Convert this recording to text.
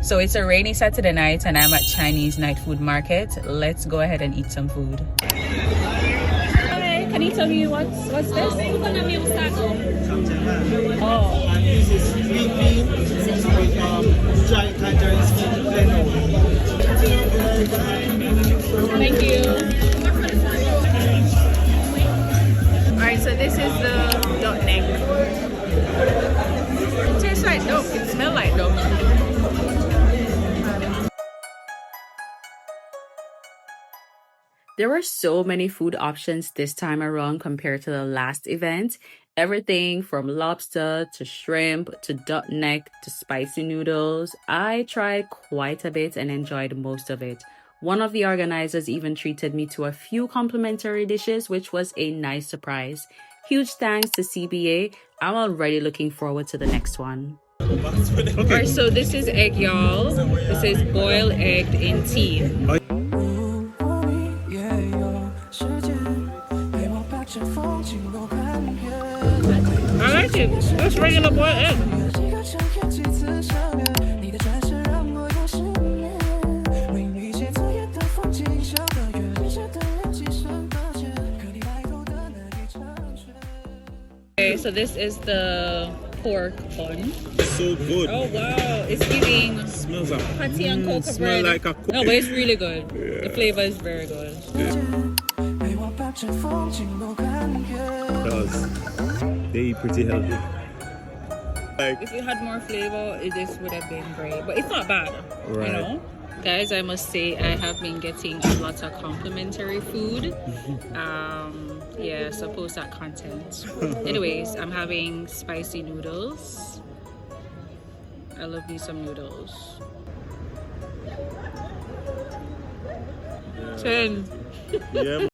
So it's a rainy Saturday night and I'm at Chinese night food market. Let's go ahead and eat some food. Hi, can you tell me what's this? Oh. And this is green bean with dry tangerine skin blend. Thank you. Alright, so this is the duck neck. It tastes like duck. It smells like duck. There were so many food options this time around compared to the last event. Everything from lobster to shrimp to duck neck to spicy noodles. I tried quite a bit and enjoyed most of it. One of the organizers even treated me to a few complimentary dishes, which was a nice surprise. Huge thanks to CBA. I'm already looking forward to the next one. Alright, so this is egg, y'all. This is boiled egg in tea. I like it. It's regular boiled egg. Okay, so this is the pork bun. It's so good. Oh wow, it's giving Smells like patty and cocoa smell bread. like a No, but it's really good. Yeah. The flavor is very good. Because they eat pretty healthy. Like, if you had more flavor, this would have been great. But it's not bad, right. You know? Guys, I must say I have been getting a lot of complimentary food. Yeah, so post that content. Anyways, I'm having spicy noodles. I love me some noodles. 10. Yeah.